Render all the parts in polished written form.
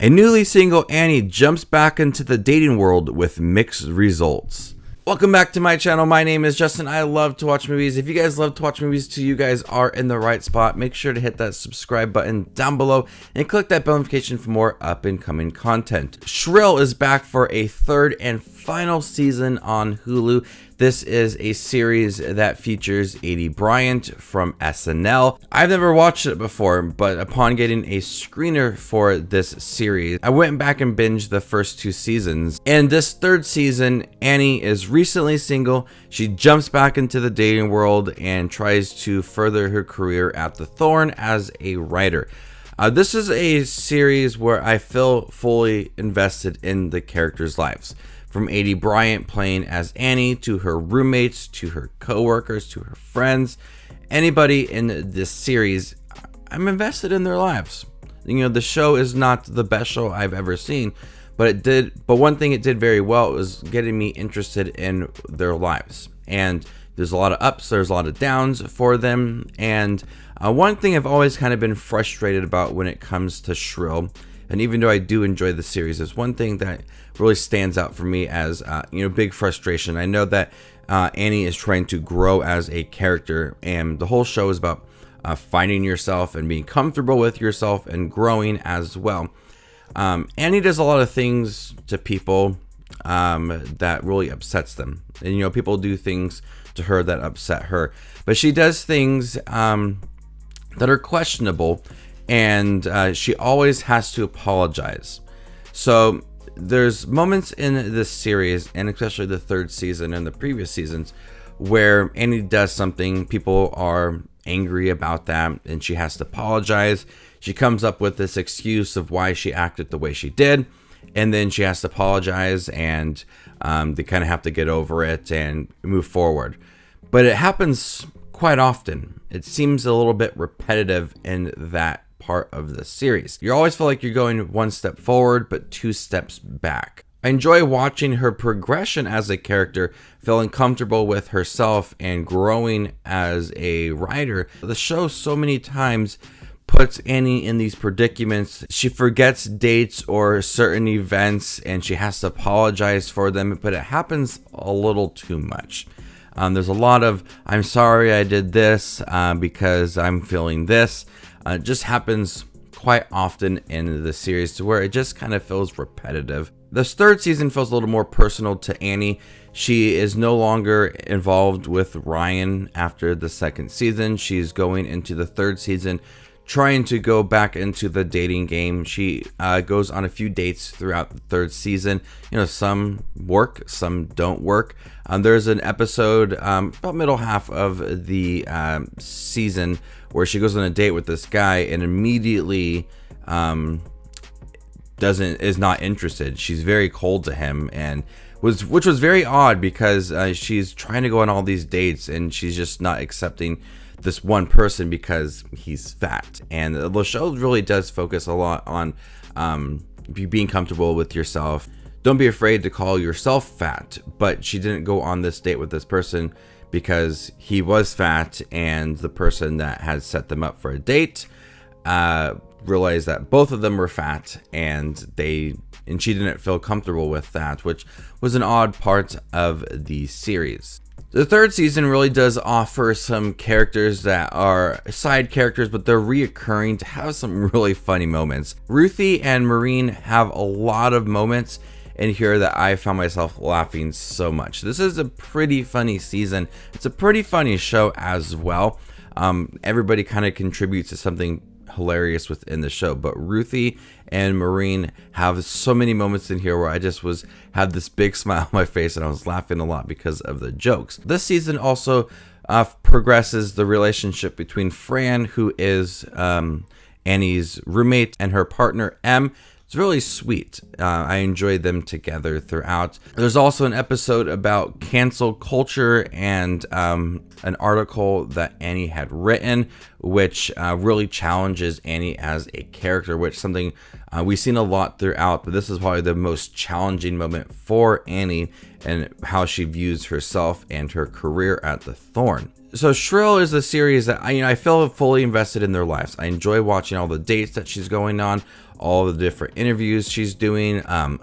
A newly single Annie jumps back into the dating world with mixed results. Welcome back to my channel. My name is Justin. I love to watch movies. If you guys love to watch movies too, you guys are in the right spot. Make sure to hit that subscribe button down below and click that bell notification for more up and coming content. Shrill is back for a third and final season on Hulu. This is a series that features Aidy Bryant from SNL. I've never watched it before, but upon getting a screener for this series, I went back and binged the first 2 seasons. And this third season, Annie is recently single. She jumps back into the dating world and tries to further her career at the Thorn as a writer. This is a series where I feel fully invested in the characters' lives. From Aidy Bryant playing as Annie, to her roommates, to her co-workers, to her friends, anybody in this series, I'm invested in their lives. You know, the show is not the best show I've ever seen, but one thing it did very well was getting me interested in their lives. And there's a lot of ups, there's a lot of downs for them. And one thing I've always kind of been frustrated about when it comes to Shrill, and even though I do enjoy the series, is one thing that really stands out for me as big frustration. I know that Annie is trying to grow as a character, and the whole show is about finding yourself and being comfortable with yourself and growing as well. Annie does a lot of things to people that really upsets them, and people do things to her that upset her, but she does things that are questionable, and she always has to apologize. So there's moments in this series, and especially the third season and the previous seasons, where Annie does something, people are angry about that, and she has to apologize. She comes up with this excuse of why she acted the way she did, and then she has to apologize, and they kind of have to get over it and move forward. But it happens quite often. It seems a little bit repetitive in that part of the series. You always feel like you're going 1 step forward but 2 steps back. I enjoy watching her progression as a character, feeling comfortable with herself and growing as a writer. The show so many times puts Annie in these predicaments. She forgets dates or certain events and she has to apologize for them, but it happens a little too much. There's a lot of, I'm sorry I did this because I'm feeling this. It just happens quite often in the series to where it just kind of feels repetitive. This third season feels a little more personal to Annie. She is no longer involved with Ryan after the second season. She's going into the third season trying to go back into the dating game. She goes on a few dates throughout the third season. Some work, some don't work. There's an episode about middle half of the season where she goes on a date with this guy and immediately is not interested. She's very cold to him, and which was very odd because she's trying to go on all these dates and she's just not accepting this one person because he's fat. And the show really does focus a lot on being comfortable with yourself. Don't be afraid to call yourself fat. But she didn't go on this date with this person because he was fat, and the person that had set them up for a date realized that both of them were fat, and she didn't feel comfortable with that, which was an odd part of the series. The third season really does offer some characters that are side characters, but they're reoccurring to have some really funny moments. Ruthie and Maureen have a lot of moments in here that I found myself laughing so much. This is a pretty funny season. It's a pretty funny show as well. Everybody kind of contributes to something hilarious within the show, but Ruthie and Maureen have so many moments in here where I just had this big smile on my face, and I was laughing a lot because of the jokes. This season also progresses the relationship between Fran, who is Annie's roommate, and her partner Em. It's really sweet. I enjoyed them together throughout. There's also an episode about cancel culture and an article that Annie had written, which really challenges Annie as a character, which is something we've seen a lot throughout, but this is probably the most challenging moment for Annie and how she views herself and her career at the Thorn. So Shrill is a series that I feel fully invested in their lives. I enjoy watching all the dates that she's going on, all of the different interviews she's doing,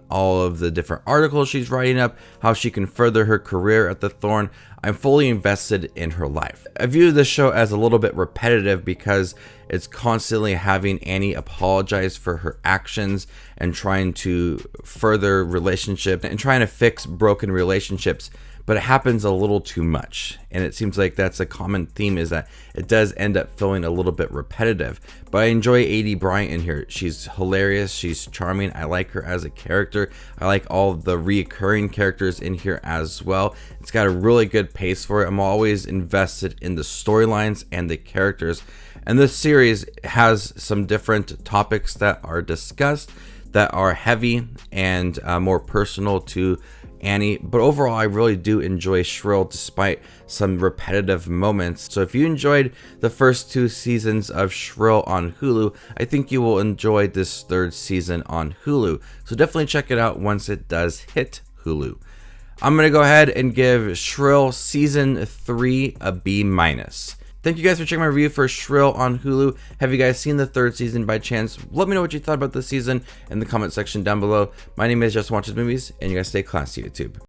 all of the different articles she's writing up, how she can further her career at the Thorn. I'm fully invested in her life. I view this show as a little bit repetitive because it's constantly having Annie apologize for her actions and trying to further relationships and trying to fix broken relationships, but it happens a little too much. And it seems like that's a common theme, is that it does end up feeling a little bit repetitive. But I enjoy Aidy Bryant in here. She's hilarious. She's charming. I like her as a character. I like all the reoccurring characters in here as well. It's got a really good pace for it. I'm always invested in the storylines and the characters. And this series has some different topics that are discussed that are heavy and more personal to Annie, but overall I really do enjoy Shrill despite some repetitive moments. So if you enjoyed the first 2 seasons of Shrill on Hulu, I think you will enjoy this 3rd season on Hulu. So definitely check it out once it does hit Hulu. I'm gonna go ahead and give Shrill season 3 a B-. Thank you guys for checking my review for Shrill on Hulu. Have you guys seen the 3rd season by chance? Let me know what you thought about this season in the comment section down below. My name is Justin Watches Movies, and you guys stay classy, YouTube.